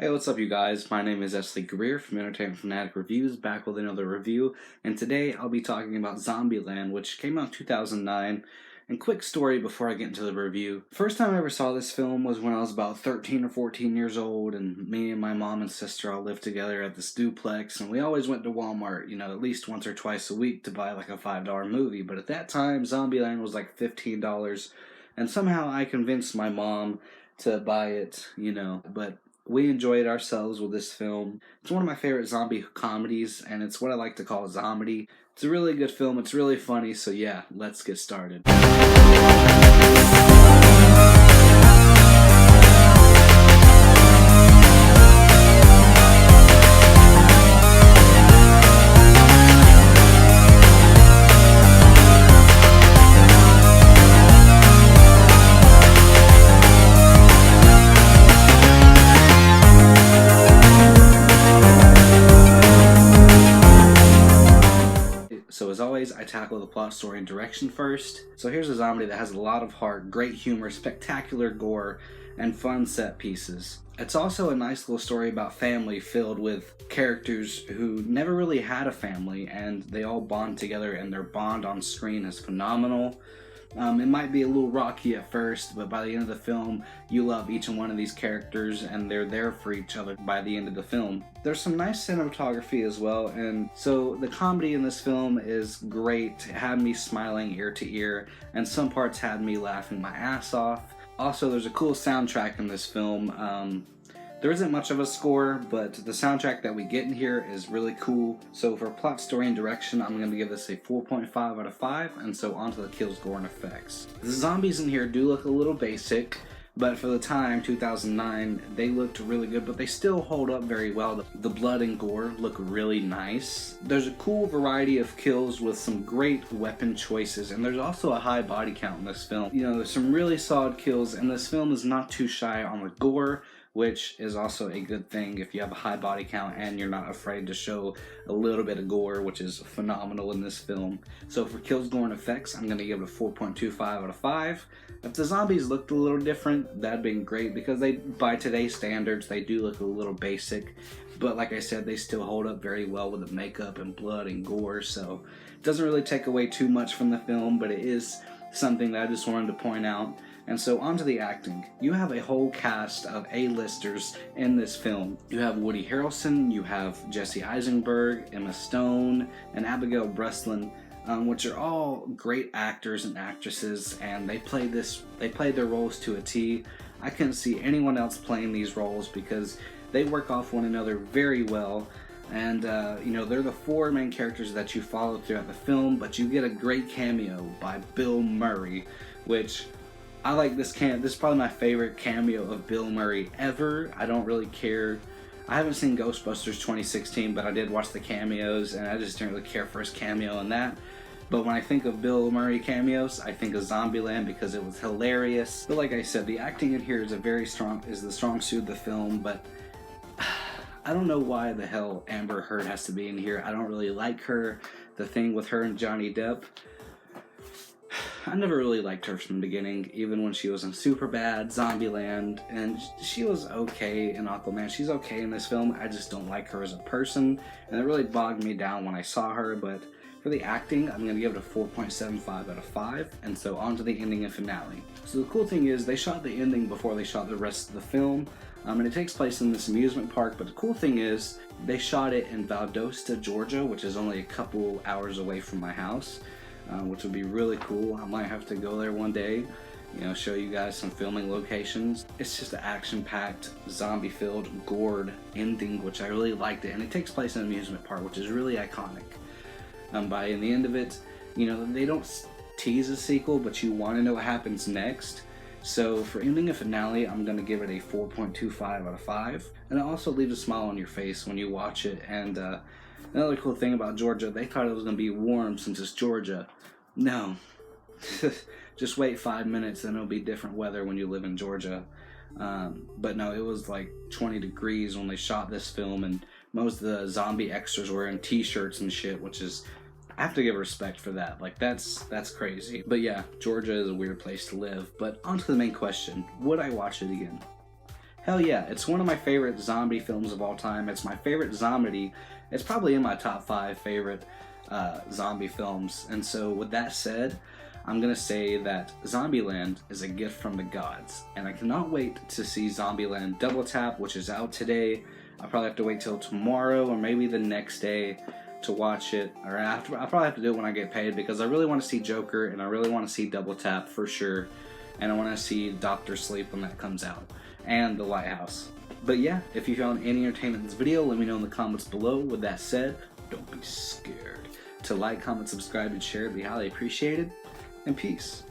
Hey, what's up, you guys? My name is Esley Greer from Entertainment Fanatic Reviews, back with another review, and today I'll be talking about Zombieland, which came out in 2009. And quick story before I get into the review. First time I ever saw this film was when I was about 13 or 14 years old, and me and my mom and sister all lived together at this duplex, and we always went to Walmart, at least once or twice a week to buy like a $5 movie. But at that time, Zombieland was like $15, and somehow I convinced my mom to buy it, but we enjoyed ourselves with this film. It's one of my favorite zombie comedies, and it's what I like to call Zomedy. It's a really good film, it's really funny, so yeah, let's get started. So as always, I tackle the plot, story, and direction first. So here's a zombie that has a lot of heart, great humor, spectacular gore, and fun set pieces. It's also a nice little story about family filled with characters who never really had a family, and they all bond together, and their bond on screen is phenomenal. It might be a little rocky at first, but by the end of the film, you love each and one of these characters, and they're there for each other by the end of the film. There's some nice cinematography as well, and so the comedy in this film is great. It had me smiling ear to ear, and some parts had me laughing my ass off. Also, there's a cool soundtrack in this film. There isn't much of a score, but the soundtrack that we get in here is really cool. So for plot, story, and direction, I'm going to give this a 4.5 out of 5, and so onto the kills, gore, and effects. The zombies in here do look a little basic, but for the time, 2009, they looked really good, but they still hold up very well. The blood and gore look really nice. There's a cool variety of kills with some great weapon choices, and there's also a high body count in this film. There's some really solid kills, and this film is not too shy on the gore, which is also a good thing if you have a high body count and you're not afraid to show a little bit of gore, which is phenomenal in this film. So for kills, gore, and effects, I'm going to give it a 4.25 out of 5. If the zombies looked a little different, that'd been great, because by today's standards, they do look a little basic. But like I said, they still hold up very well with the makeup and blood and gore, so it doesn't really take away too much from the film, but it is something that I just wanted to point out. And so onto the acting. You have a whole cast of A-listers in this film. You have Woody Harrelson, you have Jesse Eisenberg, Emma Stone, and Abigail Breslin, which are all great actors and actresses, and they played their roles to a T. I couldn't see anyone else playing these roles because they work off one another very well. And, they're the four main characters that you follow throughout the film, but you get a great cameo by Bill Murray, which I like this is probably my favorite cameo of Bill Murray ever. I don't really care. I haven't seen Ghostbusters 2016, but I did watch the cameos, and I just didn't really care for his cameo in that. But when I think of Bill Murray cameos, I think of Zombieland because it was hilarious. But like I said, the acting in here is the strong suit of the film, but I don't know why the hell Amber Heard has to be in here. I don't really like her. The thing with her and Johnny Depp, I never really liked her from the beginning, even when she was in Superbad, Zombieland, and she was okay in Aquaman. She's okay in this film. I just don't like her as a person, and it really bogged me down when I saw her. But for the acting, I'm going to give it a 4.75 out of 5, and so on to the ending and finale. So the cool thing is they shot the ending before they shot the rest of the film, and it takes place in this amusement park, but the cool thing is they shot it in Valdosta, Georgia, which is only a couple hours away from my house. Which would be really cool. I might have to go there one day, show you guys some filming locations. It's just an action-packed, zombie-filled, gored ending, which I really liked it, and it takes place in an amusement park, which is really iconic. By the end of it, they don't tease a sequel, but you want to know what happens next. So for ending and finale, I'm going to give it a 4.25 out of 5, and it also leaves a smile on your face when you watch it. And another cool thing about Georgia, they thought it was going to be warm since it's Georgia. No. Just wait 5 minutes and it'll be different weather when you live in Georgia. But no, it was like 20 degrees when they shot this film, and most of the zombie extras were in t-shirts and shit, which is I have to give respect for that. Like, that's crazy. But yeah, Georgia is a weird place to live. But on to the main question. Would I watch it again? Hell yeah, it's one of my favorite zombie films of all time. It's my favorite Zomedy. It's probably in my top 5 favorite zombie films. And so with that said, I'm gonna say that Zombieland is a gift from the gods, and I cannot wait to see Zombieland Double Tap, which is out today. I'll probably have to wait till tomorrow or maybe the next day to watch it, or after. I'll probably have to do it when I get paid, because I really want to see Joker and I really want to see Double Tap for sure, and I want to see Doctor Sleep when that comes out, and The Lighthouse. But yeah, if you found any entertainment in this video, let me know in the comments below. With that said, don't be scared to like, comment, subscribe, and share. It'd be highly appreciated. And peace.